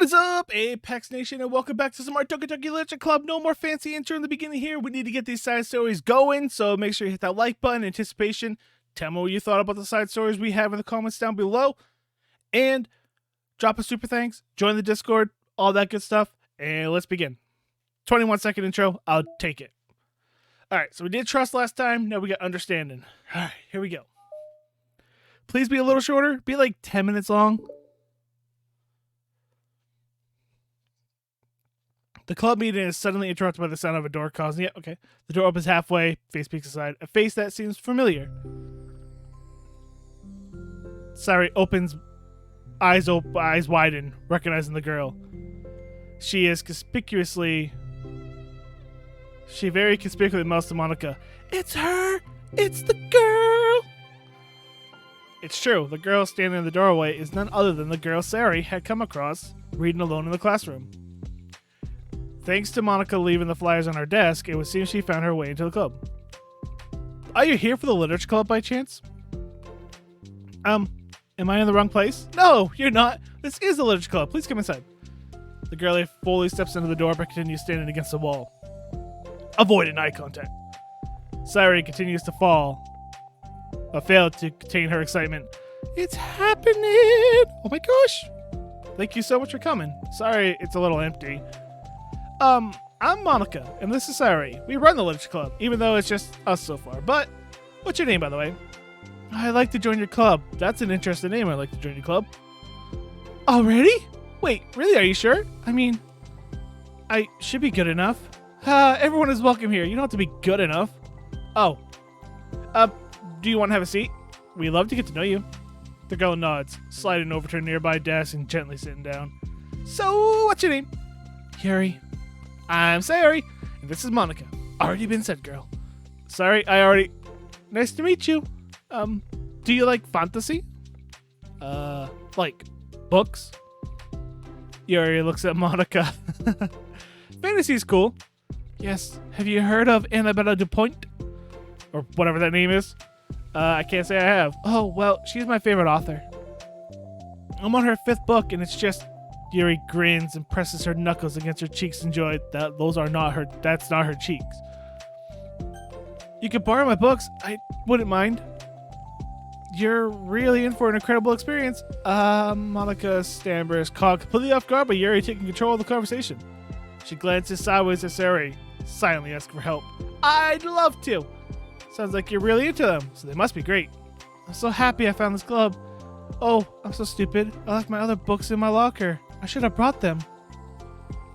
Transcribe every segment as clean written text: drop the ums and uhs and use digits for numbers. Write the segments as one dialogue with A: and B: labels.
A: What is up, Apex Nation, and welcome back to some more Doki Doki Literature Club. No more fancy intro in the beginning here. We need to get these side stories going, so make sure you hit that like button, anticipation. Tell me what you thought about the side stories we have in the comments down below. And drop a super thanks, join the Discord, all that good stuff, and let's begin. 21-second intro, I'll take it. Alright, so we did trust last time, now we got understanding. Alright, here we go. Please be a little shorter, be like 10 minutes long. The club meeting is suddenly interrupted by the sound of a door causing it. Okay. The door opens halfway, face peeks aside. A face that seems familiar. Sari opens, eyes widen, recognizing the girl. She very conspicuously mouths to Monica, "It's her! It's the girl!" It's true. The girl standing in the doorway is none other than the girl Sari had come across, reading alone in the classroom. Thanks to Monica leaving the flyers on her desk, it would seem she found her way into the club. Are you here for the literature club by chance? Am I in the wrong place? No, you're not. This is the literature club. Please come inside. The girl fully steps into the door but continues standing against the wall, avoiding eye contact. Sari continues to fall, but failed to contain her excitement. It's happening! Oh my gosh! Thank you so much for coming. Sorry, it's a little empty. I'm Monica, and this is Sari. We run the literature club, even though it's just us so far. But, what's your name, by the way? I'd like to join your club. That's an interesting name. I'd like to join your club. Already? Wait, really? Are you sure? I mean, I should be good enough. Everyone is welcome here. You don't have to be good enough. Oh. Do you want to have a seat? We'd love to get to know you. The girl nods, sliding over to a nearby desk and gently sitting down. So, what's your name? Yuri. I'm Sari, and this is Monica. Already been said, girl. Sorry, Nice to meet you. Do you like fantasy? Like books? Yuri looks at Monica. Fantasy's cool. Yes. Have you heard of Annabella DuPont? Or whatever that name is? I can't say I have. Oh, well, she's my favorite author. I'm on her 5th book, and it's just... Yuri grins and presses her knuckles against her cheeks in joy. That's not her cheeks. You could borrow my books. I wouldn't mind. You're really in for an incredible experience. Monica stammers, caught completely off guard by Yuri taking control of the conversation. She glances sideways at Sari, silently asking for help. I'd love to. Sounds like you're really into them, so they must be great. I'm so happy I found this club. Oh, I'm so stupid. I left my other books in my locker. I should have brought them.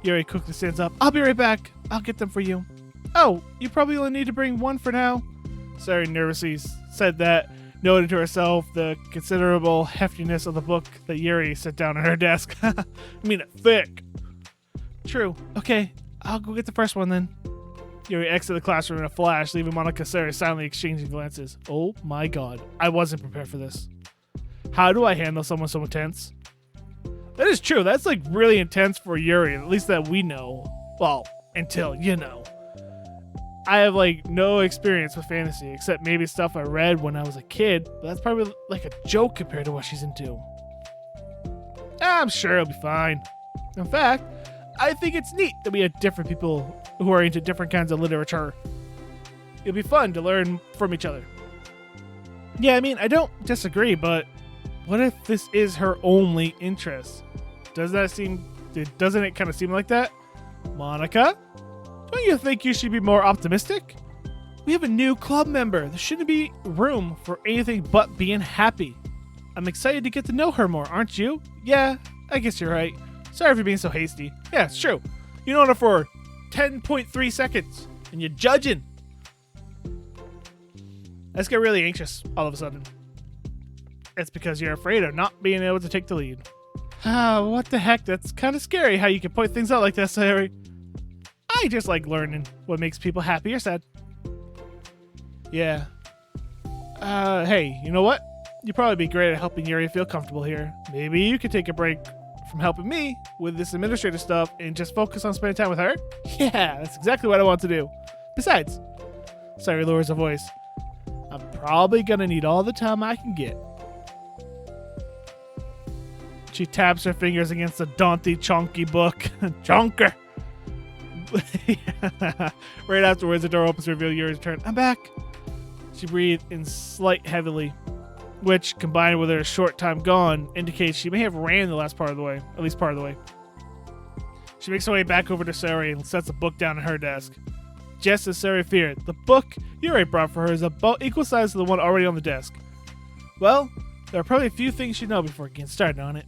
A: Yuri quickly stands up. I'll be right back. I'll get them for you. Oh, you probably only need to bring one for now. Sari nervously said that, noting to herself the considerable heftiness of the book that Yuri set down on her desk. I mean it thick. True. Okay, I'll go get the first one then. Yuri exited the classroom in a flash, leaving Monica and Sari silently exchanging glances. Oh my god, I wasn't prepared for this. How do I handle someone so intense? That is true. That's like really intense for Yuri, at least that we know. Well, until you know. I have like no experience with fantasy, except maybe stuff I read when I was a kid, but that's probably like a joke compared to what she's into. I'm sure it'll be fine. In fact, I think it's neat that we have different people who are into different kinds of literature. It'll be fun to learn from each other. Yeah, I mean, I don't disagree, but what if this is her only interest? Doesn't it kind of seem like that? Monica? Don't you think you should be more optimistic? We have a new club member. There shouldn't be room for anything but being happy. I'm excited to get to know her more, aren't you? Yeah, I guess you're right. Sorry for being so hasty. Yeah, it's true. You know her for 10.3 seconds, and you're judging. I just get really anxious all of a sudden. It's because you're afraid of not being able to take the lead. What the heck? That's kind of scary how you can point things out like that, Sari. I just like learning what makes people happy or sad. Yeah. Hey, you know what? You'd probably be great at helping Yuri feel comfortable here. Maybe you could take a break from helping me with this administrative stuff and just focus on spending time with her? Yeah, that's exactly what I want to do. Besides, Sari lowers her voice. I'm probably gonna need all the time I can get. She taps her fingers against the daunty, chonky book. Chonker! Right afterwards, the door opens to reveal Yuri's return. I'm back! She breathed in slight heavily, which, combined with her short time gone, indicates she may have ran the last part of the way, at least part of the way. She makes her way back over to Sari and sets a book down on her desk. Just as Sari feared, the book Yuri brought for her is about equal size to the one already on the desk. Well, there are probably a few things you know before getting started on it.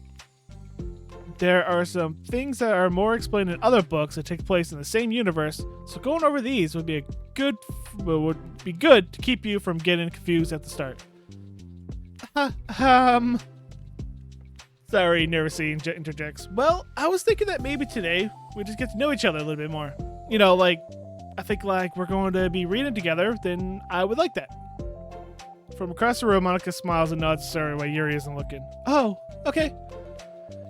A: There are some things that are more explained in other books that take place in the same universe, so going over these would be good to keep you from getting confused at the start. Sorry, nervously interjects. Well, I was thinking that maybe today we just get to know each other a little bit more. You know, like, I think like we're going to be reading together, then I would like that. From across the room, Monica smiles and nods to Sari while Yuri isn't looking. Oh, okay.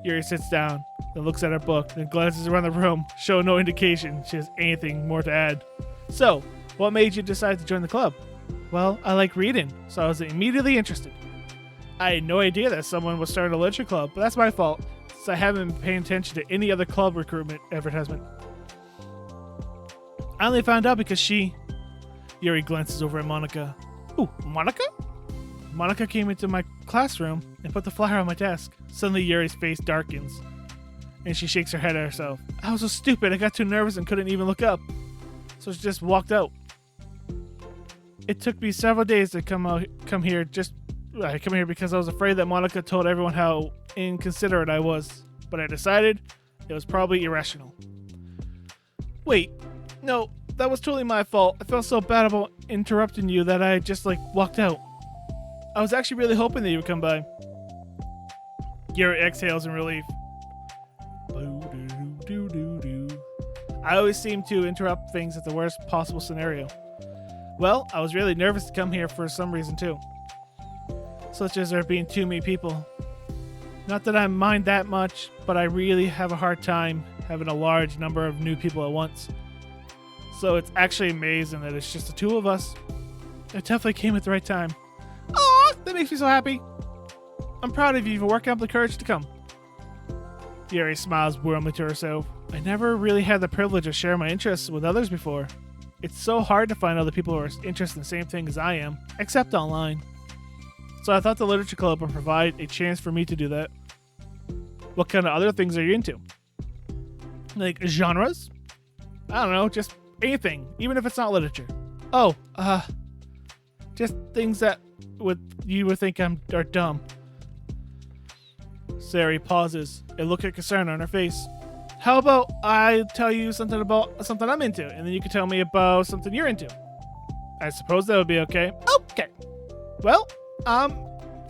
A: Yuri sits down, then looks at her book, then glances around the room, showing no indication she has anything more to add. So, what made you decide to join the club? Well, I like reading, so I was immediately interested. I had no idea that someone was starting a literature club, but that's my fault, since I haven't been paying attention to any other club recruitment advertisement. I only found out because Yuri glances over at Monica. Ooh, Monica? Monica came into my classroom and put the flyer on my desk. Suddenly, Yuri's face darkens, and she shakes her head at herself. I was so stupid, I got too nervous and couldn't even look up. So she just walked out. It took me several days to come here because I was afraid that Monica told everyone how inconsiderate I was. But I decided it was probably irrational. Wait, no, that was totally my fault. I felt so bad about interrupting you that I just walked out. I was actually really hoping that you would come by. Yuri exhales in relief. I always seem to interrupt things at the worst possible scenario. Well, I was really nervous to come here for some reason too. Such as there being too many people. Not that I mind that much, but I really have a hard time having a large number of new people at once. So it's actually amazing that it's just the two of us. It definitely came at the right time. Aw, that makes me so happy. I'm proud of you for working up the courage to come. Yuri smiles warmly to herself. I never really had the privilege of sharing my interests with others before. It's so hard to find other people who are interested in the same thing as I am, except online. So I thought the Literature Club would provide a chance for me to do that. What kind of other things are you into? Like genres? I don't know, just anything, even if it's not literature. Oh, just things that you would think are dumb. Sari pauses, a look of concern on her face. How about I tell you something about something I'm into, and then you can tell me about something you're into? I suppose that would be okay. Okay. Well, I'm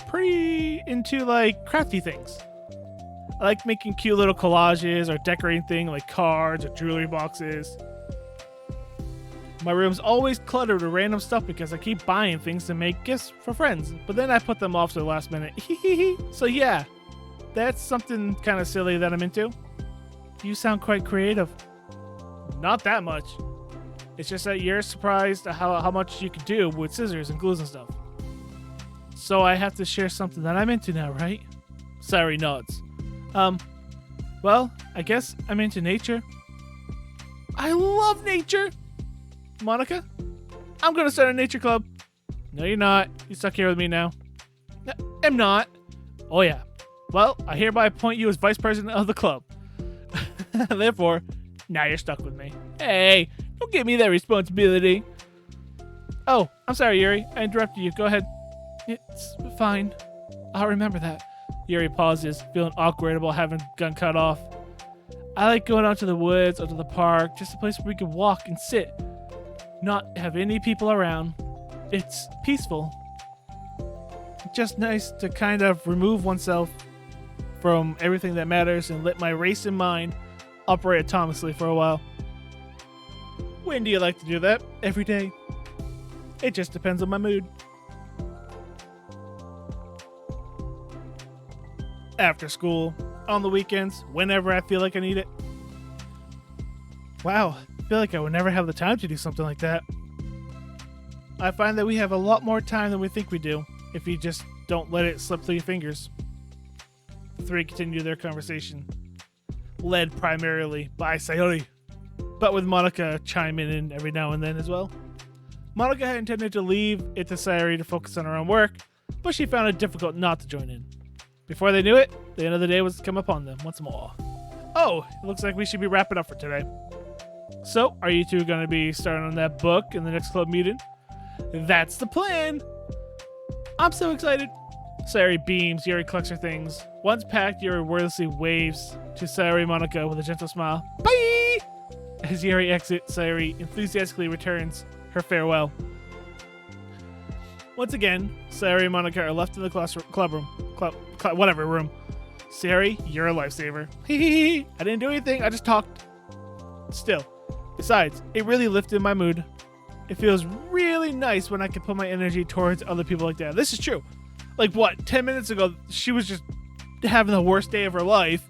A: pretty into crafty things. I like making cute little collages or decorating things like cards or jewelry boxes. My room's always cluttered with random stuff because I keep buying things to make gifts for friends, but then I put them off to the last minute. So yeah, that's something kind of silly that I'm into. You sound quite creative. Not that much. It's just that you're surprised at how much you can do with scissors and glues and stuff. So I have to share something that I'm into now, right? Sari nods. Well, I guess I'm into nature. I love nature! Monica, I'm gonna start a nature club. No, you're not. You're stuck here with me now. No, I'm not. Oh, yeah. Well, I hereby appoint you as vice president of the club. Therefore, now you're stuck with me. Hey, don't give me that responsibility. Oh, I'm sorry, Yuri. I interrupted you. Go ahead. It's fine. I'll remember that. Yuri pauses, feeling awkward about having gun cut off. I like going out to the woods or to the park, just a place where we can walk and sit. Not have any people around. It's peaceful. Just nice to kind of remove oneself from everything that matters and let my racing mind operate autonomously for a while. When do you like to do that? Every day. It just depends on my mood. After school, on the weekends, whenever I feel like I need it. Wow, I feel like I would never have the time to do something like that. I find that we have a lot more time than we think we do, if you just don't let it slip through your fingers. The three continue their conversation, led primarily by Sayori, but with Monica chiming in every now and then as well. Monica had intended to leave it to Sayori to focus on her own work, but she found it difficult not to join in. Before they knew it, the end of the day was come upon them once more. Oh, it looks like we should be wrapping up for today. So, are you two going to be starting on that book in the next club meeting? That's the plan! I'm so excited. Sayori beams, Yuri collects her things. Once packed, Yuri wordlessly waves to Sayori and Monica with a gentle smile. Bye! As Yuri exits, Sayori enthusiastically returns her farewell. Once again, Sayori and Monica are left in the whatever room. Sayori, you're a lifesaver. Hee. I didn't do anything, I just talked. Still. Besides, it really lifted my mood. It feels really nice when I can put my energy towards other people like that. This is true. Like what, 10 minutes ago, she was just having the worst day of her life,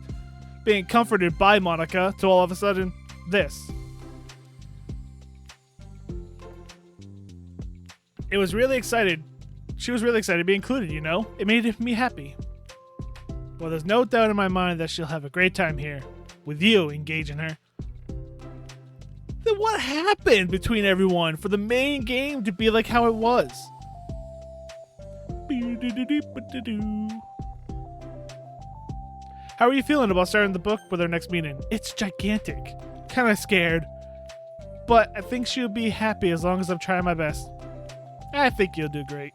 A: being comforted by Monica, to all of a sudden, this. It was really excited. She was really excited to be included, you know? It made me happy. Well, there's no doubt in my mind that she'll have a great time here, with you engaging her. Then what happened between everyone for the main game to be like how it was? How are you feeling about starting the book with our next meeting? It's gigantic. Kind of scared. But I think she'll be happy as long as I'm trying my best. I think you'll do great.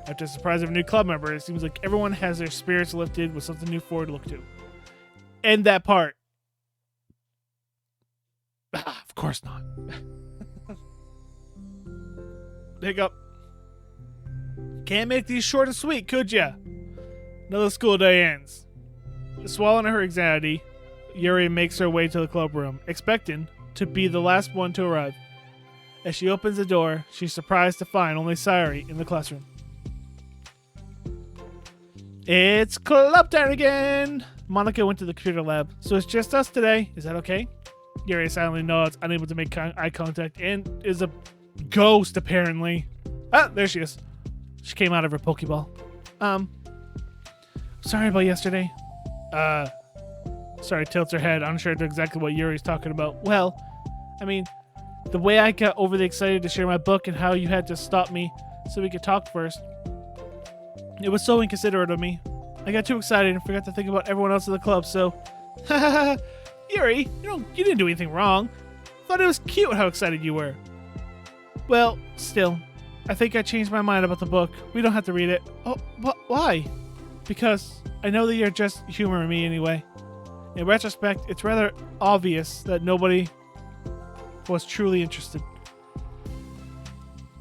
A: After the surprise of a new club member, it seems like everyone has their spirits lifted with something new forward to look to. End that part. Of course not. Hiccup. Can't make these short and sweet, could ya? Another school day ends. Swallowing her anxiety, Yuri makes her way to the club room, expecting to be the last one to arrive. As she opens the door, she's surprised to find only Sayori in the classroom. It's club time again! Monica went to the computer lab. So it's just us today. Is that okay? Yuri silently nods, unable to make eye contact, and is a ghost, apparently. Ah, there she is. She came out of her Pokeball. Sorry about yesterday. Sorry, tilts her head, unsure to exactly what Yuri's talking about. Well, I mean, the way I got overly excited to share my book and how you had to stop me so we could talk first. It was so inconsiderate of me. I got too excited and forgot to think about everyone else in the club, so... Yuri, you didn't do anything wrong. Thought it was cute how excited you were. Well, still, I think I changed my mind about the book. We don't have to read it. Oh, but why? Because I know that you're just humoring me anyway. In retrospect, it's rather obvious that nobody was truly interested.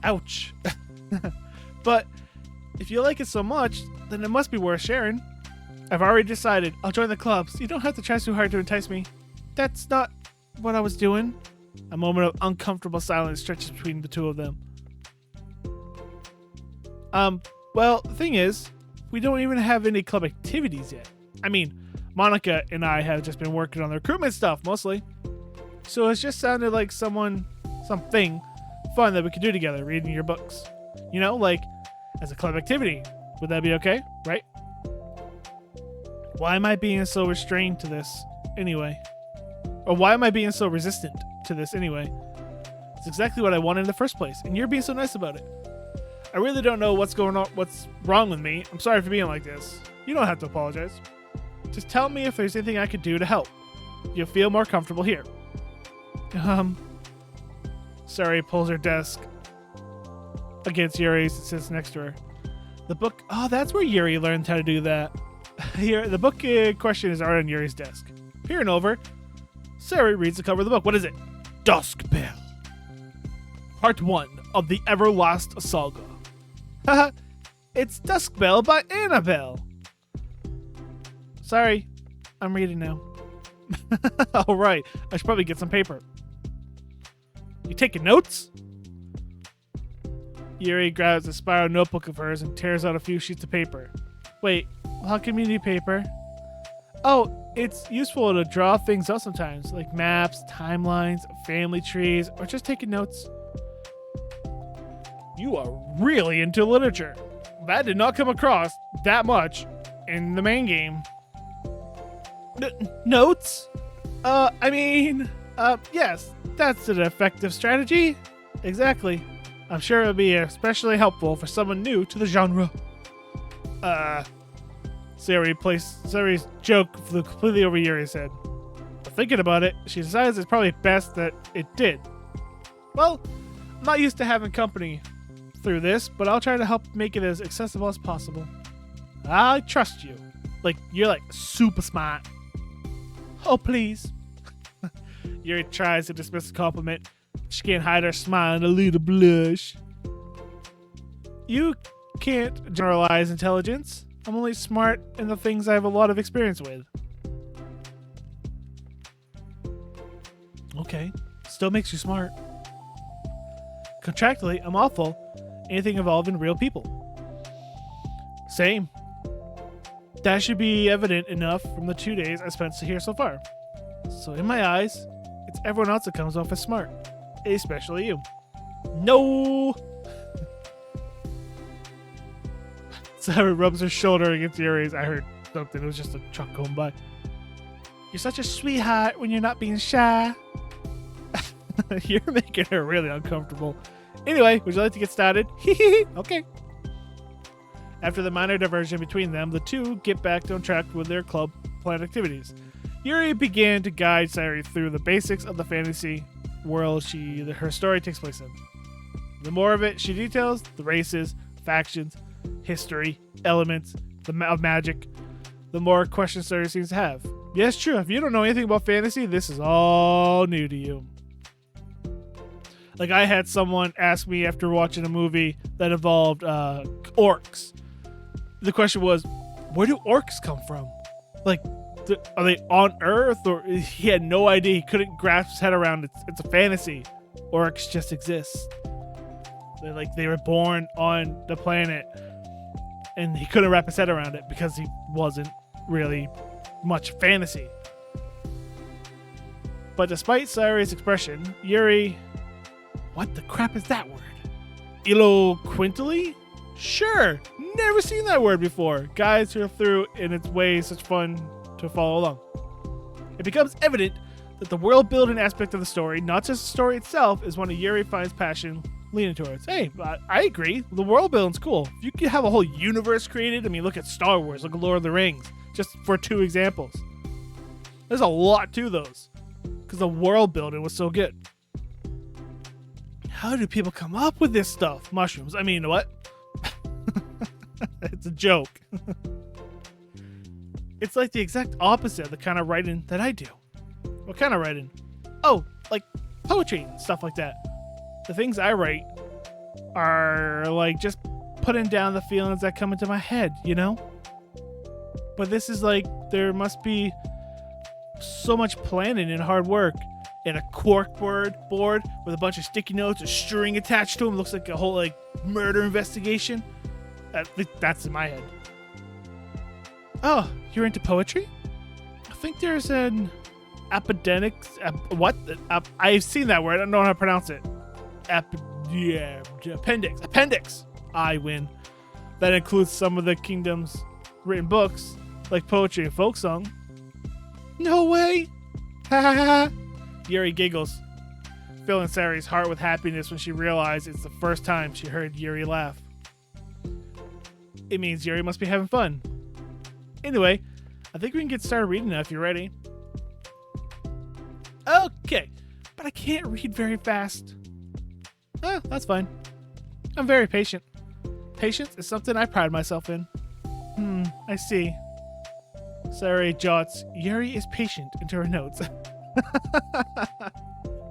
A: Ouch. But if you like it so much, then it must be worth sharing. I've already decided I'll join the club, so you don't have to try so hard to entice me. That's not what I was doing. A moment of uncomfortable silence stretches between the two of them. Well, the thing is, we don't even have any club activities yet. I mean, Monica and I have just been working on the recruitment stuff, mostly. So it's just sounded like something fun that we could do together, reading your books. You know, like, as a club activity. Would that be okay, right? Why am I being so restrained to this anyway? Or why am I being so resistant to this anyway? It's exactly what I wanted in the first place, and you're being so nice about it. I really don't know what's wrong with me. I'm sorry for being like this. You don't have to apologize. Just tell me if there's anything I could do to help. You'll feel more comfortable here. Sayori pulls her desk against Yuri's and sits next to her. The book... Oh, that's where Yuri learned how to do that. Here, the book question is already on Yuri's desk. Peering over, Sayori reads the cover of the book. What is it? Dusk Bell. Part 1 of the Everlast Saga. Haha, it's Dusk Bell by Annabelle. Sorry, I'm reading now. Alright, I should probably get some paper. You taking notes? Yuri grabs a spiral notebook of hers and tears out a few sheets of paper. Wait, how come you need paper? Oh, it's useful to draw things out sometimes, like maps, timelines, family trees, or just taking notes. You are really into literature. That did not come across that much in the main game. Notes? Yes, that's an effective strategy. Exactly. I'm sure it'll be especially helpful for someone new to the genre. Sari's joke flew completely over Yuri's head. But thinking about it, she decides it's probably best that it did. Well, I'm not used to having company through this, but I'll try to help make it as accessible as possible. I trust you. You're super smart. Oh, please. Yuri tries to dismiss the compliment. She can't hide her smile and a little blush. You can't generalize intelligence. I'm only smart in the things I have a lot of experience with. Okay, still makes you smart. Contractually, I'm awful. Anything involving real people. Same. That should be evident enough from the 2 days I spent here so far. So in my eyes, it's everyone else that comes off as smart. Especially you. No! Sarah rubs her shoulder against Yuri's. I heard something. It was just a truck going by. You're such a sweetheart when you're not being shy. You're making her really uncomfortable. Anyway, would you like to get started? Okay. After the minor diversion between them, the two get back on track with their club planned activities. Yuri began to guide Sari through the basics of the fantasy world her story takes place in. The more of it she details, the races, factions, history, elements, of magic, the more questions Sari seems to have. Yes, true. If you don't know anything about fantasy, this is all new to you. I had someone ask me after watching a movie that involved orcs. The question was, where do orcs come from? Are they on Earth? Or he had no idea. He couldn't grasp his head around it. It's a fantasy. Orcs just exist. They were born on the planet, and he couldn't wrap his head around it because he wasn't really much fantasy. But despite Sari's expression, Yuri... What the crap is that word? Eloquently? Sure. Never seen that word before. Guides her through in its way such fun to follow along. It becomes evident that the world building aspect of the story, not just the story itself, is one of Yuri finds passion leaning towards. Hey, I agree. The world building's cool. If you could have a whole universe created, look at Star Wars, look at Lord of the Rings, just for 2 examples. There's a lot to those because the world building was so good. How do people come up with this stuff? Mushrooms. What? It's a joke. It's like the exact opposite of the kind of writing that I do. What kind of writing? Oh, like poetry and stuff like that. The things I write are just putting down the feelings that come into my head, But this is there must be so much planning and hard work. And a corkboard board with a bunch of sticky notes, a string attached to them. Looks like a whole murder investigation. That's in my head. Oh, you're into poetry? I think there's an epidemics. What? I've seen that word. I don't know how to pronounce it. Appendix. Appendix. I win. That includes some of the kingdom's written books, like poetry and folk song. No way. Ha ha ha. Yuri giggles, filling Sari's heart with happiness when she realized it's the first time she heard Yuri laugh. It means Yuri must be having fun. Anyway, I think we can get started reading now if you're ready. Okay, but I can't read very fast. That's fine. I'm very patient. Patience is something I pride myself in. I see. Sari jots, Yuri is patient into her notes.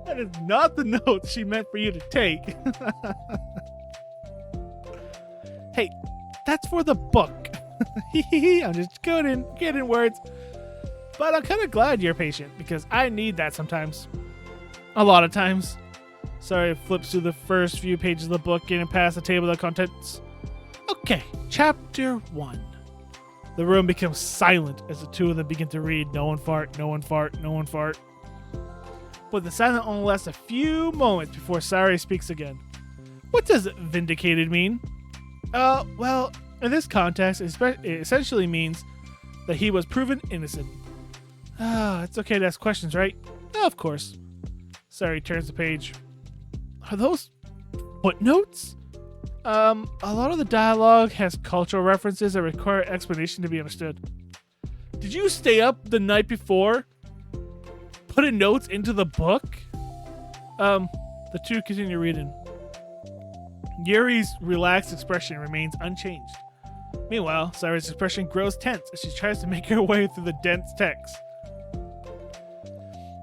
A: That is not the notes she meant for you to take. Hey, that's for the book. I'm just getting words. But I'm kind of glad you're patient because I need that sometimes. A lot of times. Sorry, it flips through the first few pages of the book, getting past the table of contents. Okay, chapter 1. The room becomes silent as the two of them begin to read. No one fart, no one fart, no one fart. But the silence only lasts a few moments before Sari speaks again. What does vindicated mean? Well, in this context, it essentially means that he was proven innocent. Ah, it's okay to ask questions, right? Oh, of course. Sari turns the page. Are those footnotes? A lot of the dialogue has cultural references that require explanation to be understood. Did you stay up the night before? Putting notes into the book? The two continue reading. Yuri's relaxed expression remains unchanged. Meanwhile, Sari's expression grows tense as she tries to make her way through the dense text.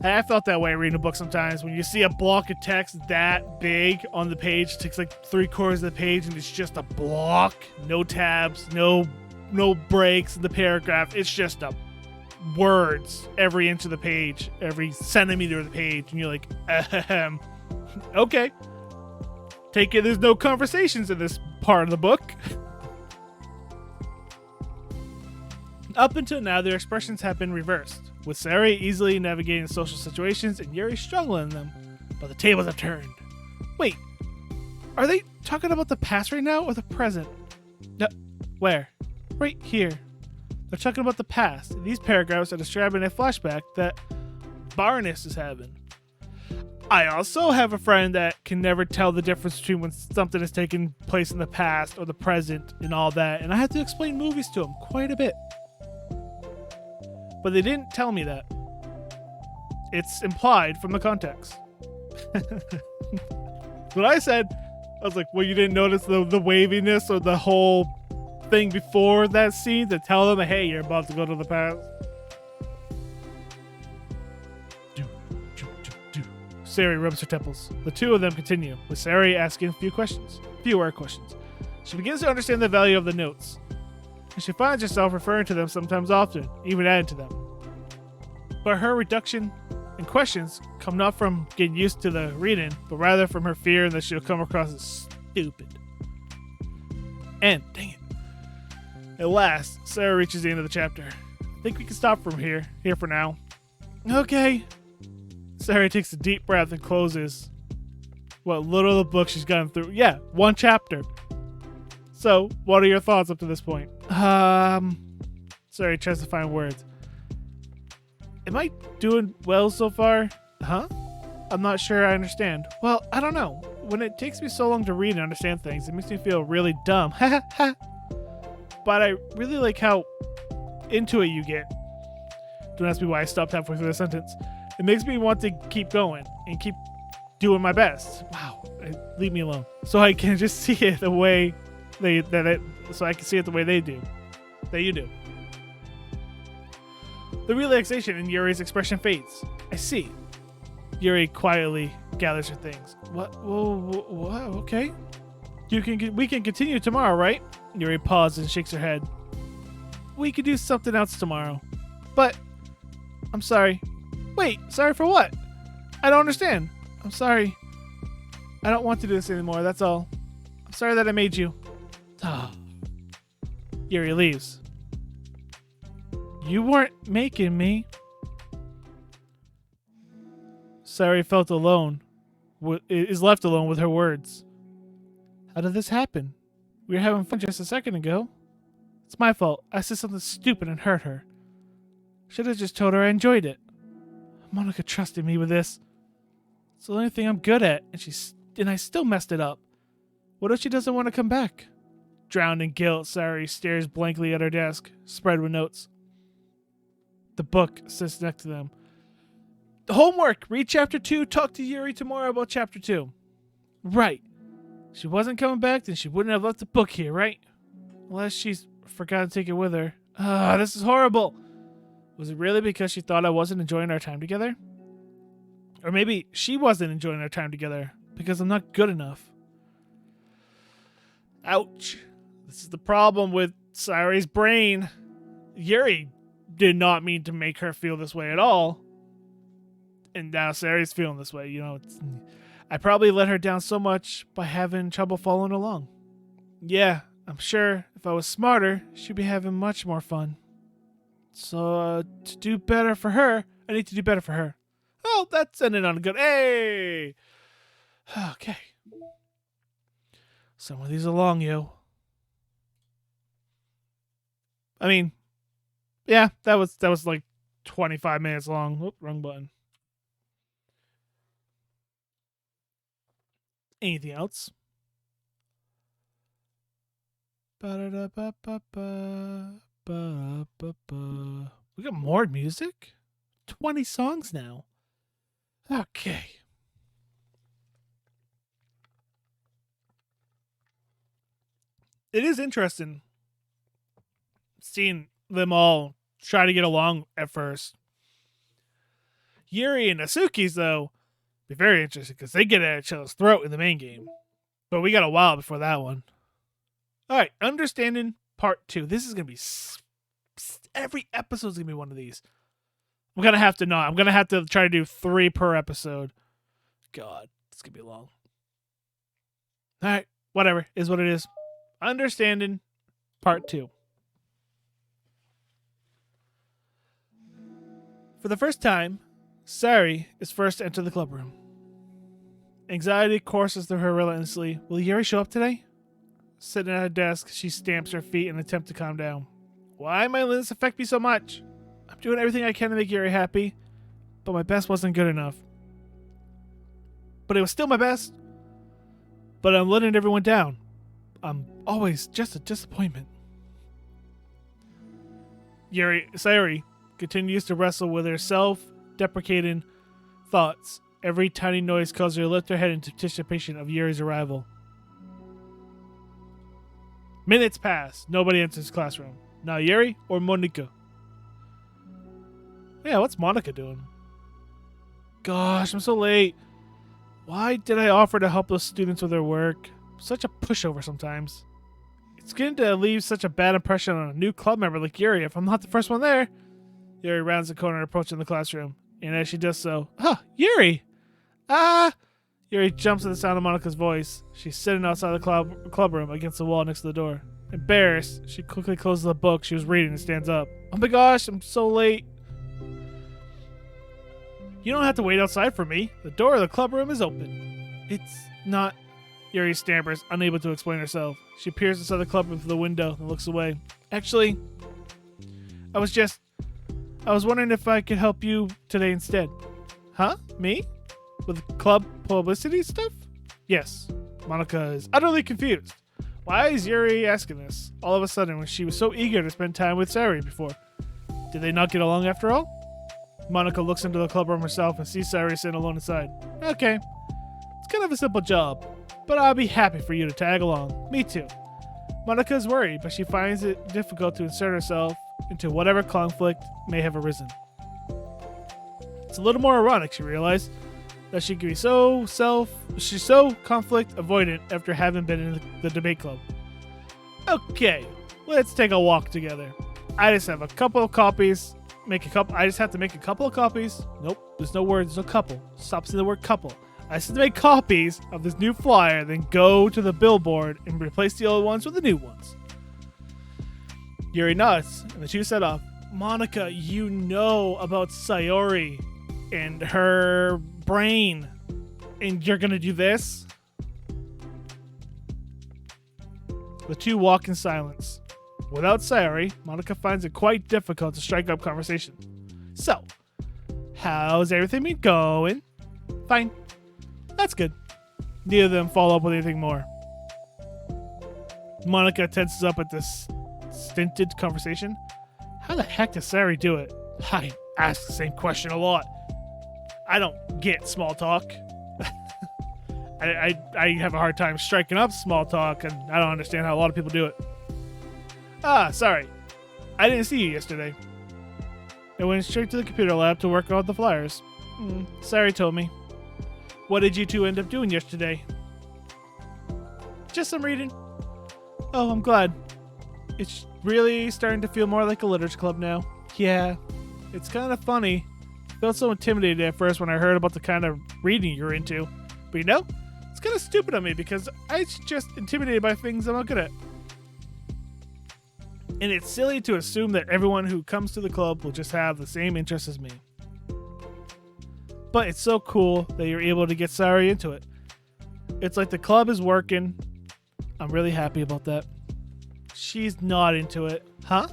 A: I felt that way reading a book sometimes. When you see a block of text that big on the page, it takes like 3/4 of the page and it's just a block. No tabs, no breaks in the paragraph. It's just words every inch of the page, every centimeter of the page. And you're like, okay. Take it there's no conversations in this part of the book. Up until now, their expressions have been reversed, with Sari easily navigating social situations and Yuri struggling in them. But the tables have turned. Wait, are they talking about the past right now or the present? No, where? Right here. They're talking about the past. These paragraphs are describing a flashback that Baroness is having. I also have a friend that can never tell the difference between when something is taking place in the past or the present and all that, and I had to explain movies to him quite a bit. But they didn't tell me that. It's implied from the context. What I said, I was like, well, you didn't notice the waviness or the whole thing before that scene to tell them, hey, you're about to go to the past. Sari rubs her temples. The two of them continue, with Sari asking fewer questions. She begins to understand the value of the notes, and she finds herself referring to them sometimes often, even adding to them. But her reduction in questions come not from getting used to the reading, but rather from her fear that she'll come across as stupid. And, dang it. At last, Sari reaches the end of the chapter. I think we can stop from here for now. Okay. Sari takes a deep breath and closes what little of the book she's gotten through. Yeah, one chapter. So, what are your thoughts up to this point? Sari tries to find words. Am I doing well so far? Huh? I'm not sure I understand. Well, I don't know. When it takes me so long to read and understand things, it makes me feel really dumb. Ha ha. But I really like how into it you get. Don't ask me why I stopped halfway through the sentence. It makes me want to keep going and keep doing my best. Wow. Leave me alone. So I can just see it the way so I can see it the way they do. That you do. The relaxation in Yuri's expression fades. I see. Yuri quietly gathers her things. What? What? Okay. We can continue tomorrow, right? Yuri pauses and shakes her head. We could do something else tomorrow. But I'm sorry. Wait, sorry for what? I don't understand. I'm sorry. I don't want to do this anymore, that's all. I'm sorry that I made you. Yuri leaves. You weren't making me. Sari felt alone. Is left alone with her words. How did this happen? We were having fun just a second ago. It's my fault. I said something stupid and hurt her. Should have just told her I enjoyed it. Monica trusted me with this. It's the only thing I'm good at, and I still messed it up. What if she doesn't want to come back? Drowned in guilt, Sari stares blankly at her desk, spread with notes. The book sits next to them. The homework! Read chapter 2, talk to Yuri tomorrow about chapter 2. Right. If she wasn't coming back, then she wouldn't have left the book here, right? Unless she's forgot to take it with her. This is horrible. Was it really because she thought I wasn't enjoying our time together? Or maybe she wasn't enjoying our time together because I'm not good enough. Ouch. This is the problem with Sari's brain. Yuri did not mean to make her feel this way at all. And now Sari's feeling this way. I probably let her down so much by having trouble following along. Yeah, I'm sure if I was smarter, she'd be having much more fun. So, to do better for her, I need to do better for her. Oh, that's ending on a good... Hey! Okay. Some of these are long, yo. I mean, yeah, that was like 25 minutes long. Oop, wrong button. Anything else? Ba-da-da-ba-ba-ba, ba-ba-ba. We got more music? 20 songs now. Okay. It is interesting seeing them all try to get along at first. Yuri and Asuki's, though, be very interesting because they get at each other's throat in the main game. But we got a while before that one. All right, Understanding Part 2. This is going to be... every episode's going to be one of these. I'm going to have to try to do 3 per episode. God, it's going to be long. All right, whatever. Is what it is. Understanding Part 2. For the first time, Sari is first to enter the club room. Anxiety courses through her relentlessly. Will Yuri show up today? Sitting at her desk, she stamps her feet in an attempt to calm down. Why might this affect me so much? I'm doing everything I can to make Yuri happy, but my best wasn't good enough. But it was still my best. But I'm letting everyone down. I'm always just a disappointment. Sayori continues to wrestle with her self-deprecating thoughts. Every tiny noise causes her to lift her head in anticipation of Yuri's arrival. Minutes pass. Nobody enters the classroom. Now Yuri or Monika? Yeah, what's Monika doing? Gosh, I'm so late. Why did I offer to help those students with their work? I'm such a pushover sometimes. It's going to leave such a bad impression on a new club member like Yuri if I'm not the first one there. Yuri rounds the corner approaching the classroom. And as she does so... Yuri! Yuri jumps at the sound of Monika's voice. She's sitting outside the club room against the wall next to the door. Embarrassed, she quickly closes the book she was reading and stands up. Oh my gosh, I'm so late. You don't have to wait outside for me. The door of the club room is open. It's not... Yuri stammers, unable to explain herself. She peers inside the club room through the window and looks away. Actually, I was wondering if I could help you today instead. Huh? Me? With club publicity stuff? Yes. Monika is utterly confused. Why is Yuri asking this all of a sudden when she was so eager to spend time with Sari before? Did they not get along after all? Monika looks into the club room herself and sees Sari sitting alone inside. Okay. It's kind of a simple job, but I'll be happy for you to tag along. Me too. Monika is worried, but she finds it difficult to insert herself into whatever conflict may have arisen. It's a little more ironic, she realized, that she can be she's so conflict avoidant after having been in the debate club. Okay, let's take a walk together. I just have a couple of copies. I just have to make a couple of copies. Nope, there's no word, there's no couple. Stop saying the word couple. I just have to make copies of this new flyer, then go to the billboard and replace the old ones with the new ones. Yuri nods, and the two set off. Monika, you know about Sayori and her brain, and you're gonna do this? The two walk in silence. Without Sayori, Monika finds it quite difficult to strike up conversation. So, how's everything been going? Fine. That's good. Neither of them follow up with anything more. Monika tenses up at this stinted conversation. How the heck does Sayori do it? I ask the same question a lot. I don't get small talk. I have a hard time striking up small talk, and I don't understand how a lot of people do it. Sorry. I didn't see you yesterday. I went straight to the computer lab to work on the flyers. Sayori told me. What did you two end up doing yesterday? Just some reading. Oh, I'm glad. It's really starting to feel more like a literature club now. Yeah, it's kind of funny. I felt so intimidated at first when I heard about the kind of reading you're into. But you know, it's kind of stupid of me because I'm just intimidated by things I'm not good at. And it's silly to assume that everyone who comes to the club will just have the same interests as me. But it's so cool that you're able to get Sayori into it. It's like the club is working. I'm really happy about that. She's not into it. Huh?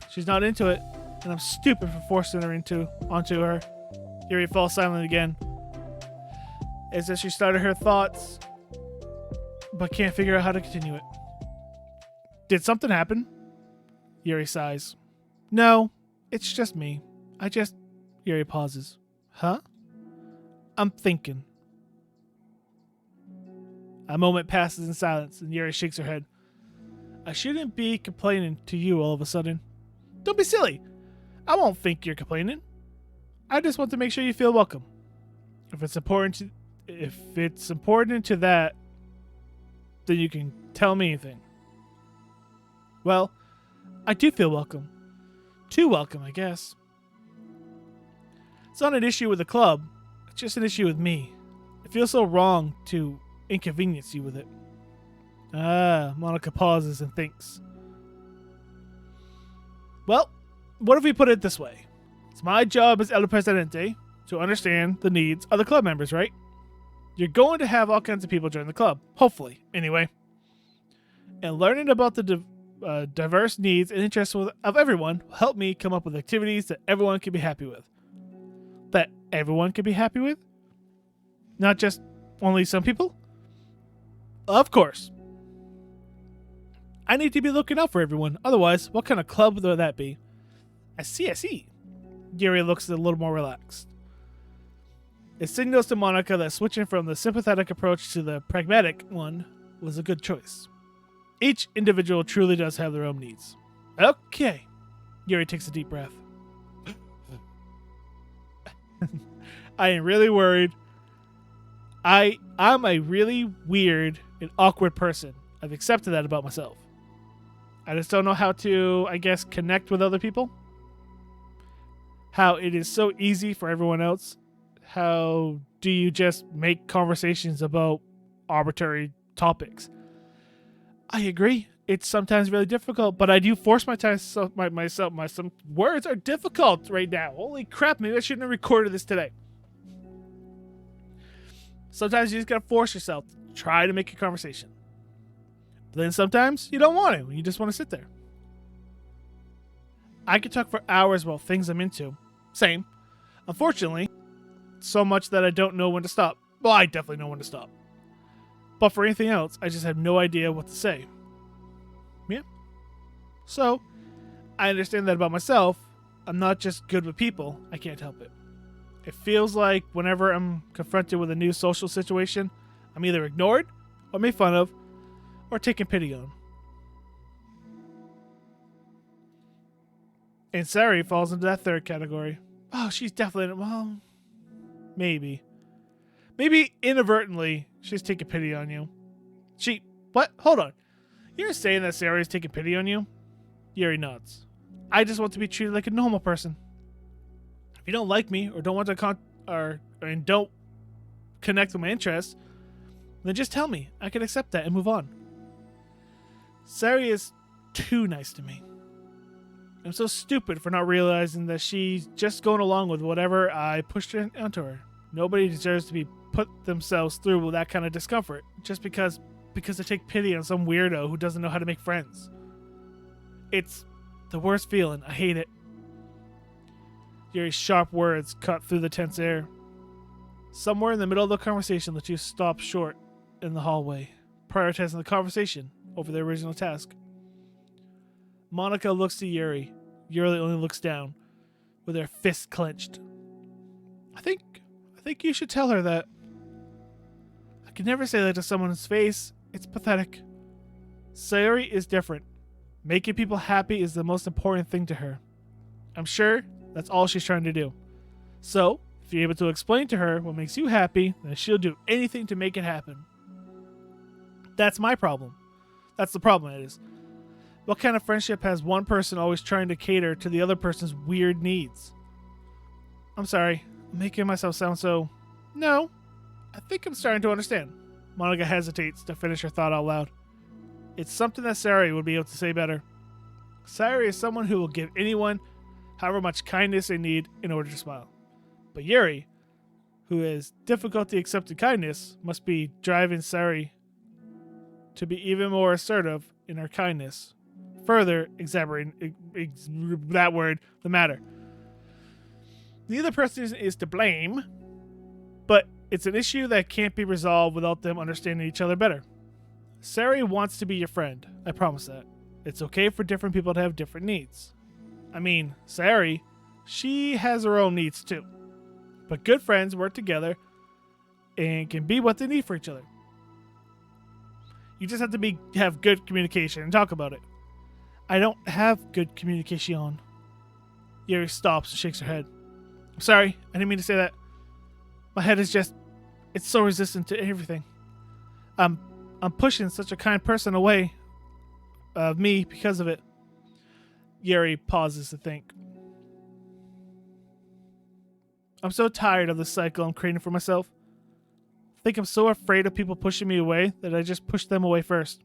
A: She's not into it. and I'm stupid for forcing her onto her. Yuri falls silent again, as if she started her thoughts, but can't figure out how to continue it. Did something happen? Yuri sighs. No, it's just me. Yuri pauses. Huh? I'm thinking. A moment passes in silence, and Yuri shakes her head. I shouldn't be complaining to you all of a sudden. Don't be silly. I won't think you're complaining. I just want to make sure you feel welcome. If it's important to that, then you can tell me anything. Well, I do feel welcome. Too welcome, I guess. It's not an issue with the club. It's just an issue with me. It feels so wrong to inconvenience you with it. Monica pauses and thinks. Well, what if we put it this way? It's my job as El Presidente to understand the needs of the club members, right? You're going to have all kinds of people join the club. Hopefully, anyway. And learning about the diverse needs and interests of everyone will help me come up with activities that everyone can be happy with. That everyone can be happy with? Not just only some people? Of course. I need to be looking out for everyone. Otherwise, what kind of club would that be? I see. Yuri looks a little more relaxed. It signals to Monica that switching from the sympathetic approach to the pragmatic one was a good choice. Each individual truly does have their own needs. Okay. Yuri takes a deep breath. I am really worried. I'm a really weird and awkward person. I've accepted that about myself. I just don't know how to, I guess, connect with other people. How it is so easy for everyone else. How do you just make conversations about arbitrary topics? I agree. It's sometimes really difficult, but I do force myself. Some words are difficult right now. Holy crap, maybe I shouldn't have recorded this today. Sometimes you just gotta force yourself to try to make a conversation. But then sometimes you don't want to. You just want to sit there. I could talk for hours about things I'm into. Same. Unfortunately, so much that I don't know when to stop. Well, I definitely know when to stop. But for anything else, I just have no idea what to say. Yeah. So, I understand that about myself. I'm not just good with people. I can't help it. It feels like whenever I'm confronted with a new social situation, I'm either ignored, or made fun of, or taken pity on. And Sari falls into that third category. Oh, she's definitely... Well, maybe. Maybe inadvertently, she's taking pity on you. What? Hold on. You're saying that Sari is taking pity on you? Yuri nods. I just want to be treated like a normal person. If you don't like me, or don't want to and don't connect with my interests, then just tell me. I can accept that and move on. Sari is too nice to me. I'm so stupid for not realizing that she's just going along with whatever I pushed onto her. Nobody deserves to be put themselves through with that kind of discomfort just because they take pity on some weirdo who doesn't know how to make friends. It's the worst feeling. I hate it. Yuri's sharp words cut through the tense air. Somewhere in the middle of the conversation, the two stop short in the hallway, prioritizing the conversation over their original task. Monica looks to Yuri. Yuri only looks down, with her fists clenched. I think you should tell her that. I could never say that to someone's face. It's pathetic. Sayori is different. Making people happy is the most important thing to her. I'm sure that's all she's trying to do. So, if you're able to explain to her what makes you happy, then she'll do anything to make it happen. That's my problem. That's the problem, it is. What kind of friendship has one person always trying to cater to the other person's weird needs? I'm sorry. I'm making myself sound so... No. I think I'm starting to understand. Monica hesitates to finish her thought out loud. It's something that Sari would be able to say better. Sari is someone who will give anyone however much kindness they need in order to smile. But Yuri, who has difficulty accepting kindness, must be driving Sari to be even more assertive in her kindness, further exacerbating that word, the matter. Neither person is to blame, but it's an issue that can't be resolved without them understanding each other better. Sari wants to be your friend. I promise that. It's okay for different people to have different needs. I mean, Sari, she has her own needs too. But good friends work together and can be what they need for each other. You just have to have good communication and talk about it. I don't have good communication. Yuri stops and shakes her head. I'm sorry, I didn't mean to say that. My head is just, it's so resistant to everything. I'm pushing such a kind person away of me because of it. Yuri pauses to think. I'm so tired of the cycle I'm creating for myself. I think I'm so afraid of people pushing me away that I just push them away first.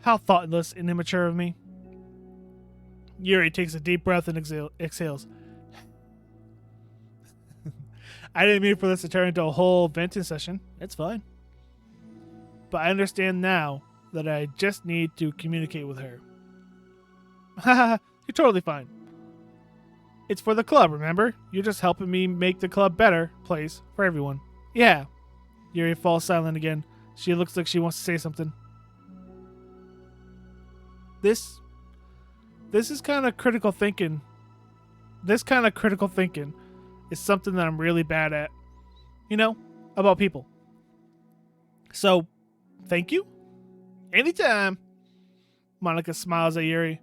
A: How thoughtless and immature of me. Yuri takes a deep breath and exhales. I didn't mean for this to turn into a whole venting session. It's fine. But I understand now that I just need to communicate with her. Haha, you're totally fine. It's for the club, remember? You're just helping me make the club better place for everyone. Yeah. Yuri falls silent again. She looks like she wants to say something. This is kind of critical thinking. This kind of critical thinking is something that I'm really bad at. You know, about people. So, thank you. Anytime. Monica smiles at Yuri.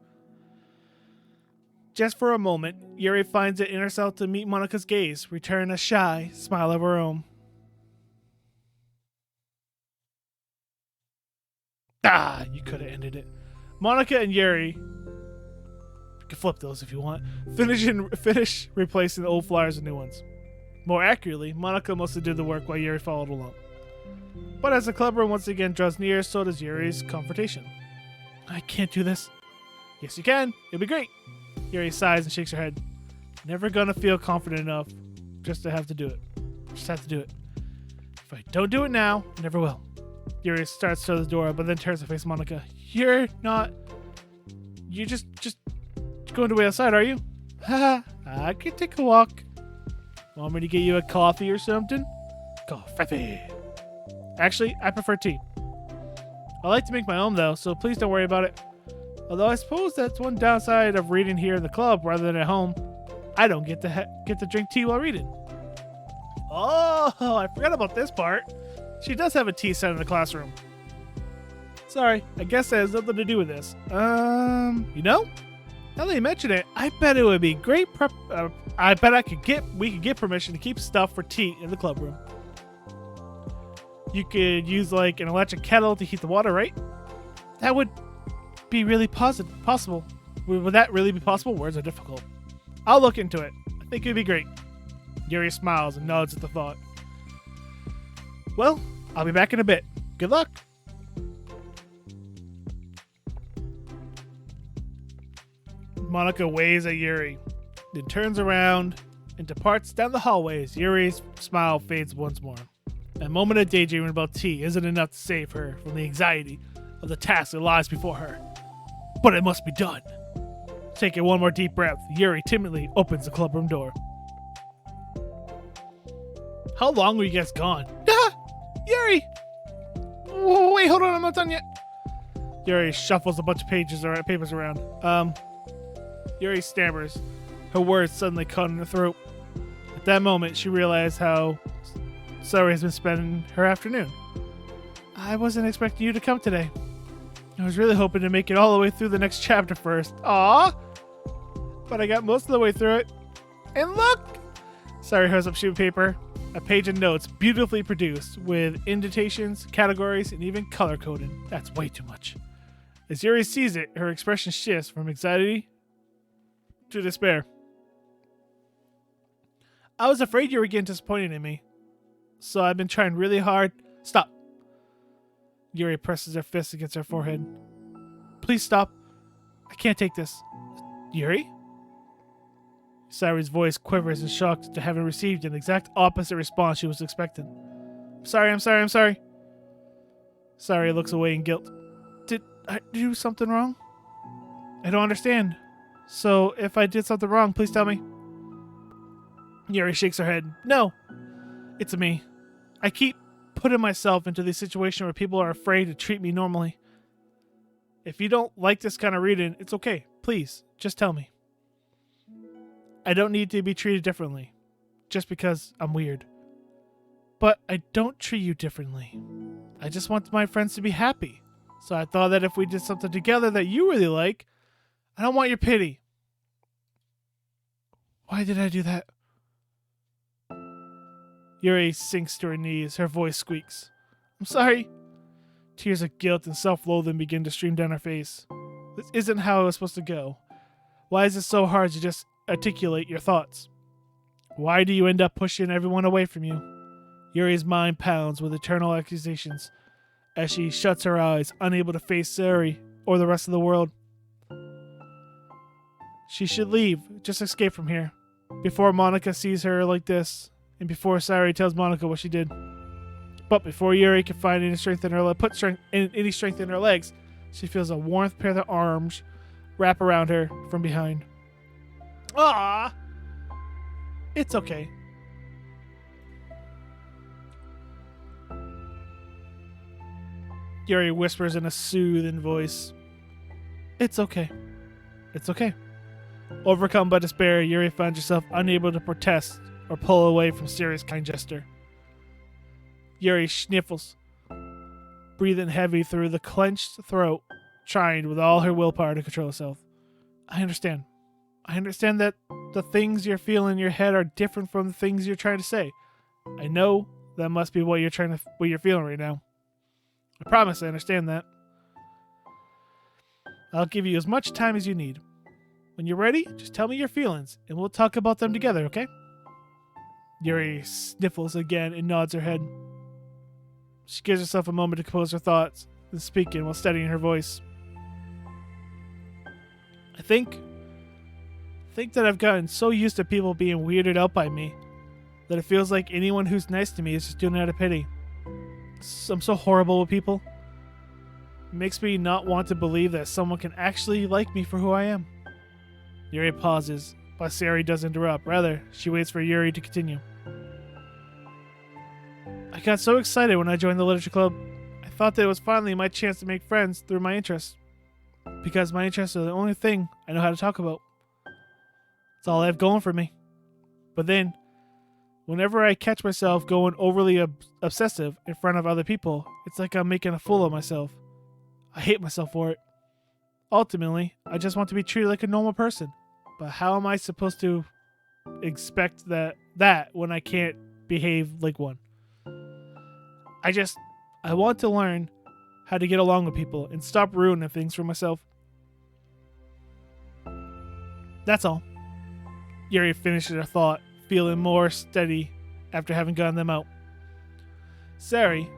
A: Just for a moment, Yuri finds it in herself to meet Monica's gaze, return a shy smile of her own. Ah, you could have ended it. Monica and Yuri, you can flip those if you want, finish replacing the old flyers with new ones. More accurately, Monica mostly did the work while Yuri followed along. But as the clubroom once again draws near, so does Yuri's confrontation. I can't do this. Yes, you can. It'll be great. Yuri sighs and shakes her head. Never gonna feel confident enough just to have to do it. Just have to do it. If I don't do it now, I never will. Yuri starts to the door, but then turns to face Monica. You're just going to wait outside, are you? Haha, I could take a walk. Want me to get you a coffee or something? Coffee. Actually, I prefer tea. I like to make my own though, so please don't worry about it. Although I suppose that's one downside of reading here in the club rather than at home. I don't get to drink tea while reading. Oh, I forgot about this part. She does have a tea set in the classroom. Sorry, I guess that has nothing to do with this. You know? Now that you mention it, I bet it would be great I bet we could get permission to keep stuff for tea in the club room. You could use like an electric kettle to heat the water, right? That would be really possible. Would that really be possible? Words are difficult. I'll look into it. I think it'd be great. Yuri smiles and nods at the thought. Well, I'll be back in a bit. Good luck. Monica waves at Yuri, then turns around and departs down the hallway as Yuri's smile fades once more. A moment of daydreaming about tea isn't enough to save her from the anxiety of the task that lies before her. But it must be done. Taking one more deep breath, Yuri timidly opens the clubroom door. How long were you guys gone? Ah! Yuri! Wait, hold on, I'm not done yet. Yuri shuffles a bunch of papers around. Yuri stammers, her words suddenly caught in her throat. At that moment, she realized how Sari has been spending her afternoon. I wasn't expecting you to come today. I was really hoping to make it all the way through the next chapter first. Aww! But I got most of the way through it. And look! Sari holds up sheet of paper, a page of notes beautifully produced with indentations, categories, and even color coding. That's way too much. As Yuri sees it, her expression shifts from anxiety to despair. I was afraid you were getting disappointed in me, so I've been trying really hard. Stop. Yuri presses her fist against her forehead. Please stop. I can't take this. Yuri? Sari's voice quivers in shock to having received an exact opposite response she was expecting. I'm sorry. Sari looks away in guilt. I do something wrong? I don't understand. So, if I did something wrong, please tell me. Yuri shakes her head. No, it's me. I keep putting myself into these situations where people are afraid to treat me normally. If you don't like this kind of reading, it's okay. Please, just tell me. I don't need to be treated differently, just because I'm weird. But I don't treat you differently. I just want my friends to be happy. So I thought that if we did something together that you really like, I don't want your pity. Why did I do that? Yuri sinks to her knees. Her voice squeaks. I'm sorry. Tears of guilt and self-loathing begin to stream down her face. This isn't how it was supposed to go. Why is it so hard to just articulate your thoughts? Why do you end up pushing everyone away from you? Yuri's mind pounds with eternal accusations as she shuts her eyes, unable to face Sari or the rest of the world. She should leave, just escape from here, before Monica sees her like this, and before Sari tells Monica what she did. But before Yuri can find any strength in her any strength in her legs, she feels a warm pair of arms wrap around her from behind. Ah, it's okay. Yuri whispers in a soothing voice. It's okay. It's okay. Overcome by despair, Yuri finds herself unable to protest or pull away from Sari's kind gesture. Yuri sniffles, breathing heavy through the clenched throat, trying with all her willpower to control herself. I understand. I understand that the things you're feeling in your head are different from the things you're trying to say. I know that must be what you're feeling right now. I promise I understand that. I'll give you as much time as you need. When you're ready, just tell me your feelings, and we'll talk about them together, okay? Yuri sniffles again and nods her head. She gives herself a moment to compose her thoughts, then speaking while steadying her voice. I think that I've gotten so used to people being weirded out by me that it feels like anyone who's nice to me is just doing it out of pity. I'm so horrible with people. It makes me not want to believe that someone can actually like me for who I am. Yuri pauses, but Sari doesn't interrupt. Rather, she waits for Yuri to continue. I got so excited when I joined the literature club. I thought that it was finally my chance to make friends through my interests. Because my interests are the only thing I know how to talk about. It's all I have going for me. But then, whenever I catch myself going overly obsessive in front of other people, it's like I'm making a fool of myself. I hate myself for it. Ultimately, I just want to be treated like a normal person. But how am I supposed to expect that when I can't behave like one? I want to learn how to get along with people and stop ruining things for myself. That's all. Yuri finishes her thought, feeling more steady after having gotten them out. Sari,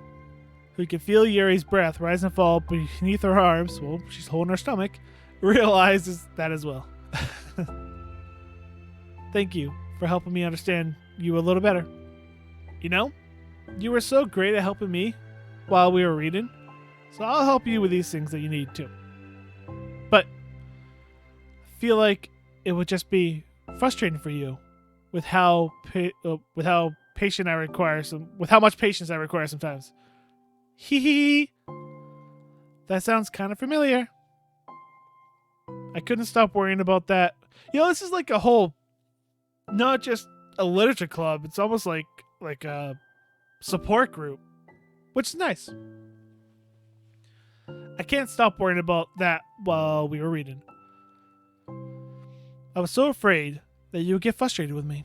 A: who could feel Yuri's breath rise and fall beneath her arms, well, she's holding her stomach, realizes that as well. Thank you for helping me understand you a little better. You know, you were so great at helping me while we were reading, so I'll help you with these things that you need too. But I feel like it would just be frustrating for you with how much patience I require sometimes. Hee hee. That sounds kind of familiar. I couldn't stop worrying about that. You know, this is like a whole, not just a literature club. It's almost like a support group, which is nice. I can't stop worrying about that while we were reading. I was so afraid that you would get frustrated with me,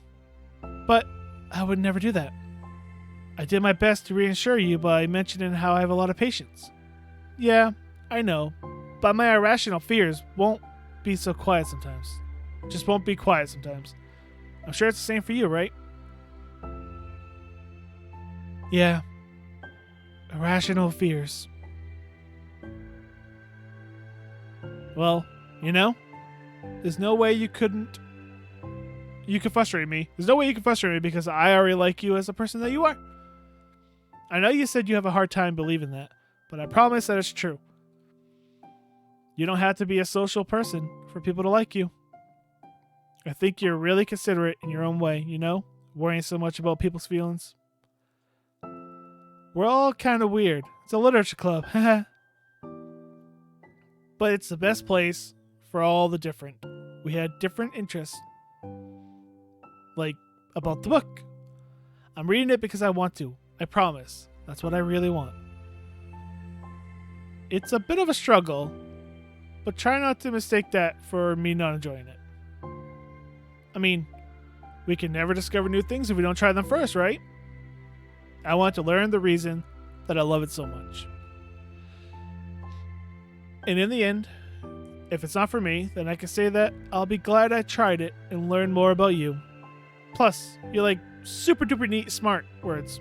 A: but I would never do that. I did my best to reassure you by mentioning how I have a lot of patience. Yeah, I know, but my irrational fears won't be so quiet sometimes. Just won't be quiet sometimes. I'm sure it's the same for you, right? Yeah. Irrational fears. Well, you know, there's no way you could frustrate me. There's no way you can frustrate me because I already like you as the person that you are. I know you said you have a hard time believing that, but I promise that it's true. You don't have to be a social person for people to like you. I think you're really considerate in your own way, worrying so much about people's feelings. We're all kind of weird. It's a literature club. But it's the best place for all the different. We had different interests. Like, about the book. I'm reading it because I want to. I promise. That's what I really want. It's a bit of a struggle, but try not to mistake that for me not enjoying it. I mean, we can never discover new things if we don't try them first, right? I want to learn the reason that I love it so much. And in the end, if it's not for me, then I can say that I'll be glad I tried it and learned more about you. Plus, you like super duper neat smart words.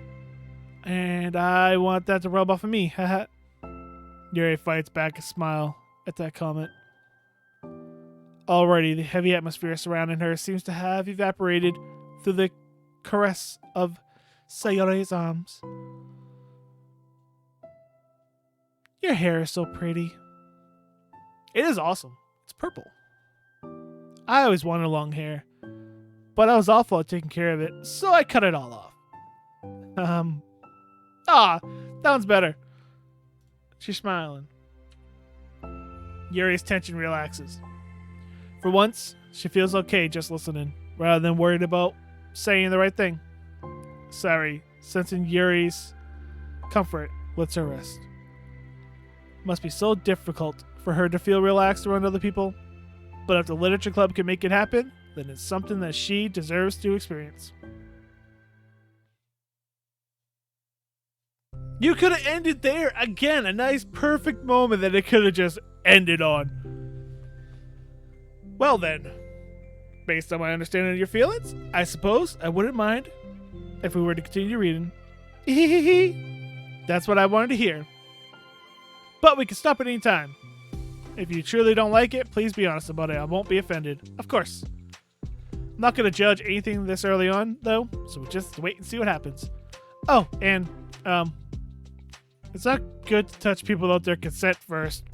A: And I want that to rub off of me, haha. Yuri fights back a smile at that comment. Already, the heavy atmosphere surrounding her seems to have evaporated through the caress of Sayori's arms. Your hair is so pretty. It is awesome. It's purple. I always wanted long hair, but I was awful at taking care of it, so I cut it all off. That one's better. She's smiling. Yuri's tension relaxes. For once, she feels okay just listening, rather than worried about saying the right thing. Sorry, sensing Yuri's comfort, lets her rest. Must be so difficult for her to feel relaxed around other people, but if the literature club can make it happen, then it's something that she deserves to experience. You could have ended there. Again, a nice perfect moment that it could have just ended on. Well then, based on my understanding of your feelings, I suppose I wouldn't mind if we were to continue reading. That's what I wanted to hear. But we can stop at any time. If you truly don't like it, please be honest about it. I won't be offended. Of course. I'm not going to judge anything this early on, though, so we'll just wait and see what happens. Oh, and, it's not good to touch people without their consent first.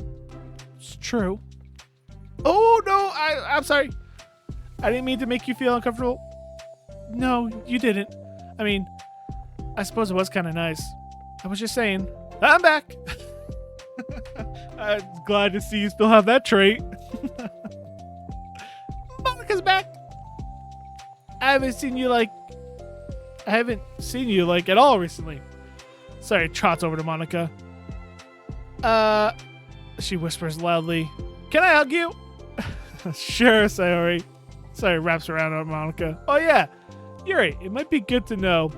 A: It's true. Oh, no, I'm sorry. I didn't mean to make you feel uncomfortable. No, you didn't. I mean, I suppose it was kind of nice. I was just saying. I'm back. I'm glad to see you still have that trait. Monica's back. I haven't seen you at all recently. Sorry, trots over to Monica. She whispers loudly. Can I hug you? Sure, Sayori. Sayori wraps around on Monica. Oh yeah, Yuri, it might be good to know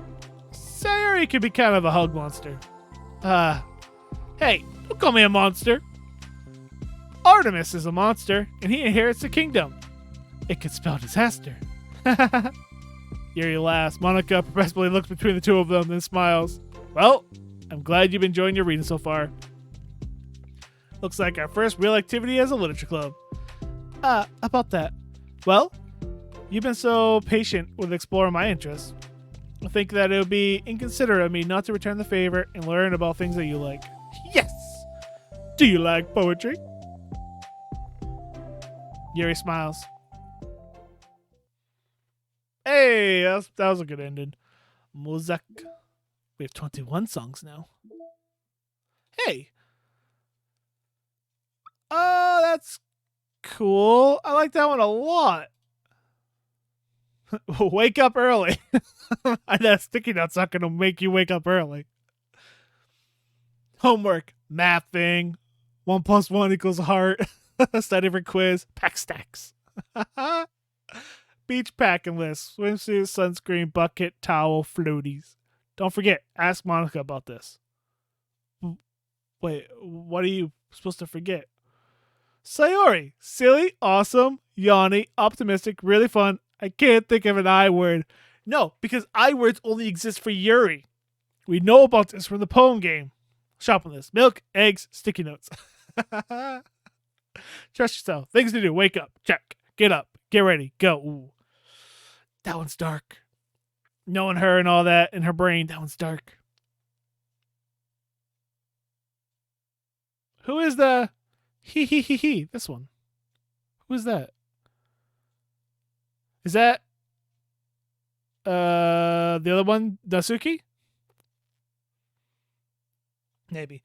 A: Sayori can be kind of a hug monster. Hey, don't call me a monster. Artemis is a monster, and he inherits the kingdom. It could spell disaster. Yuri laughs. Monica perplexedly looks between the two of them, then smiles. Well, I'm glad you've been enjoying your reading so far. Looks like our first real activity as a literature club. About that. Well, you've been so patient with exploring my interests. I think that it would be inconsiderate of me not to return the favor and learn about things that you like. Yes! Do you like poetry? Yuri smiles. Hey, that was a good ending. Muzak. We have 21 songs now. Hey. Oh, that's cool. I like that one a lot. Wake up early. That sticky note's not going to make you wake up early. Homework. Mathing. 1 + 1 = heart. Study for quiz. Pack stacks. Beach packing list. Swimsuit, sunscreen, bucket, towel, floaties. Don't forget, ask Monica about this. Wait, what are you supposed to forget? Sayori. Silly, awesome, yawny, optimistic, really fun. I can't think of an I word. No, because I words only exist for Yuri. We know about this from the poem game. Shopping list. Milk, eggs, sticky notes. Trust yourself. Things to do. Wake up. Check. Get up. Get ready. Go. Ooh. That one's dark. Knowing her and all that in her brain, that one's dark. Who is the Hee hee hee hee. This one. Who is that? Is that the other one, Nasuki? Maybe.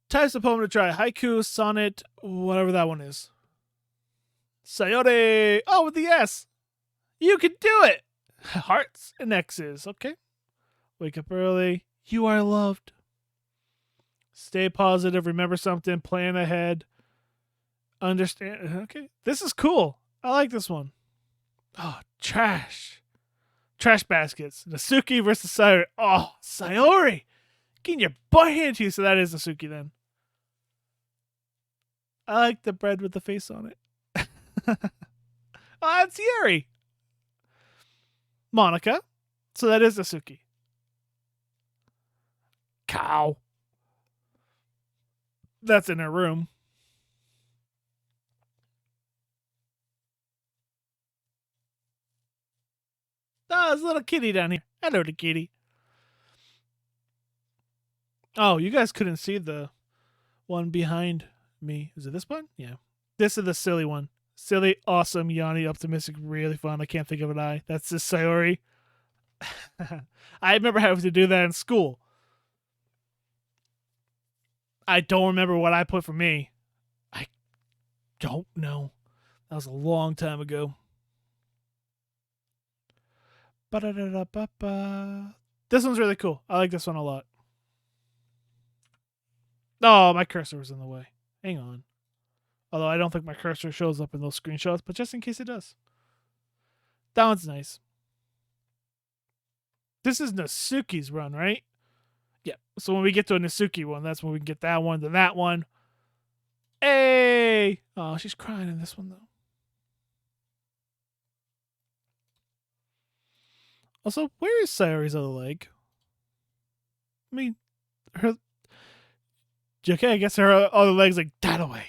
A: Types of poem to try: haiku, sonnet, whatever that one is. Sayore. Oh, with the S. You can do it. Hearts and X's. Okay. Wake up early. You are loved. Stay positive. Remember something. Plan ahead. Understand. Okay. This is cool. I like this one. Oh, trash. Trash baskets. Nasuki versus Sayori. Oh, Sayori. Getting your butt handed to you. So that is Nasuki then. I like the bread with the face on it. Oh, it's Yuri. Monica. So that is Nasuki. Cow. That's in her room. Oh, there's a little kitty down here. Hello, the kitty. Oh, you guys couldn't see the one behind me. Is it this one? Yeah. This is the silly one. Silly, awesome, Yanni, optimistic, really fun. I can't think of an I. That's the Sayori. I remember having to do that in school. I don't remember what I put for me. I don't know. That was a long time ago. Ba-da-da-da-ba-ba. This one's really cool. I like this one a lot. Oh, my cursor was in the way. Hang on. Although I don't think my cursor shows up in those screenshots, but just in case it does. That one's nice. This is Nasuki's run, right? Yeah. So when we get to a Nasuki one, that's when we can get that one, then that one. Hey! Oh, she's crying in this one, though. Also, where is Sayori's other leg? I mean, her... Okay, I guess her other leg's like that away.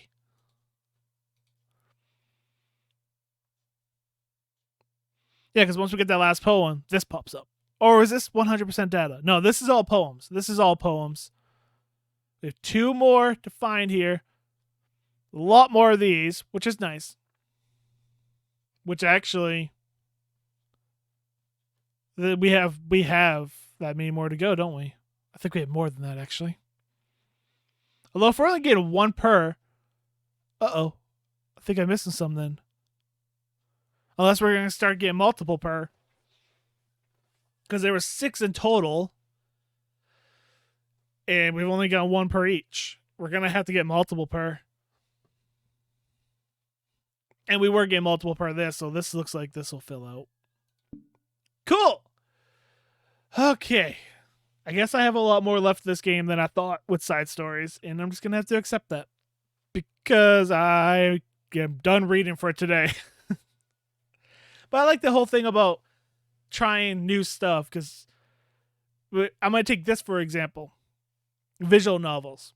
A: Yeah, because once we get that last poem, this pops up. Or is this 100% data? No, this is all poems. This is all poems. We have 2 more to find here. A lot more of these, which is nice. Which actually... We have that many more to go, don't we? I think we have more than that, actually. Although if we're only getting 1 per... Uh-oh. I think I'm missing some then. Unless we're going to start getting multiple per. Because there were 6 in total. And we've only got 1 per each. We're going to have to get multiple per. And we were getting multiple per this, so this looks like this will fill out. Cool! Okay. I guess I have a lot more left of this game than I thought with side stories, and I'm just going to have to accept that. Because I am done reading for today. But I like the whole thing about trying new stuff, because I'm going to take this for example. Visual novels.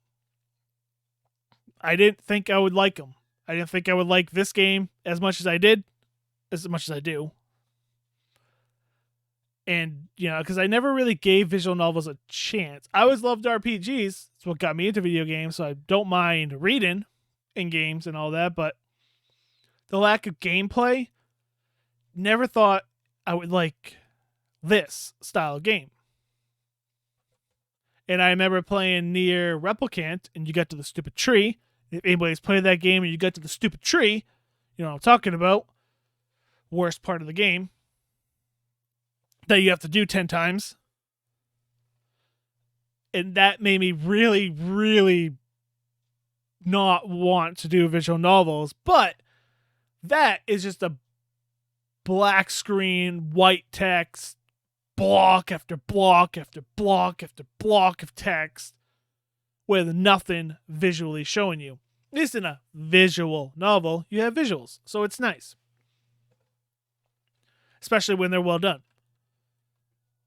A: I didn't think I would like them. I didn't think I would like this game as much as I did, as much as I do. And, you know, because I never really gave visual novels a chance. I always loved RPGs. It's what got me into video games, so I don't mind reading in games and all that, but the lack of gameplay, never thought I would like this style of game. And I remember playing Nier Replicant, and you got to the stupid tree. If anybody's played that game and you got to the stupid tree, you know what I'm talking about. Worst part of the game. That you have to do 10 times. And that made me really, really not want to do visual novels. But that is just a black screen, white text, block after block after block after block of text with nothing visually showing you. At least in a visual novel, you have visuals, so it's nice. Especially when they're well done.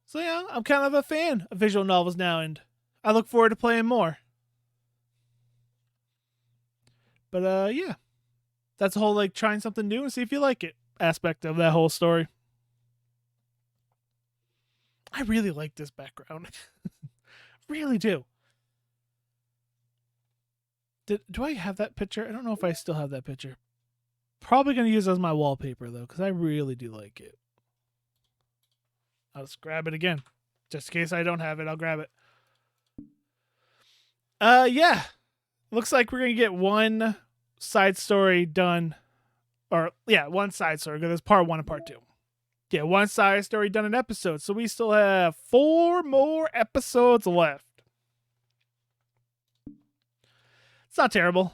A: So yeah, I'm kind of a fan of visual novels now, and I look forward to playing more. But yeah. That's the whole like trying something new and see if you like it aspect of that whole story. I really like this background. Really do. Do I have that picture? I don't know if I still have that picture. Probably going to use it as my wallpaper, though, because I really do like it. I'll just grab it again. Just in case I don't have it, I'll grab it. Yeah. Looks like we're going to get one side story done. Or, yeah, one side story. Because there's part 1 and part 2. Yeah, one side story done an episode. So we still have 4 more episodes left. It's not terrible.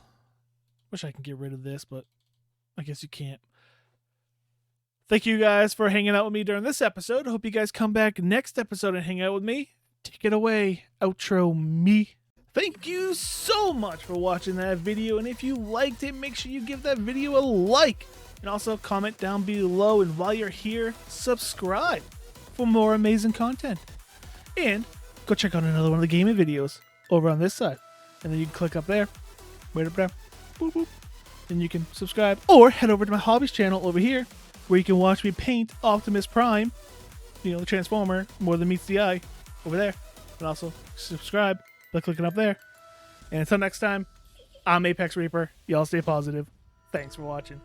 A: Wish I could get rid of this, but I guess you can't. Thank you guys for hanging out with me during this episode. Hope you guys come back next episode and hang out with me. Take it away, outro me. Thank you so much for watching that video. And if you liked it, make sure you give that video a like. And also comment down below. And while you're here, subscribe for more amazing content. And go check out another one of the gaming videos over on this side. And then you can click up there. Right up there. Boop, boop. And you can subscribe. Or head over to my hobbies channel over here, where you can watch me paint Optimus Prime, the Transformer, more than meets the eye, over there. And also subscribe by clicking up there. And until next time, I'm ApexReaper. Y'all stay positive. Thanks for watching.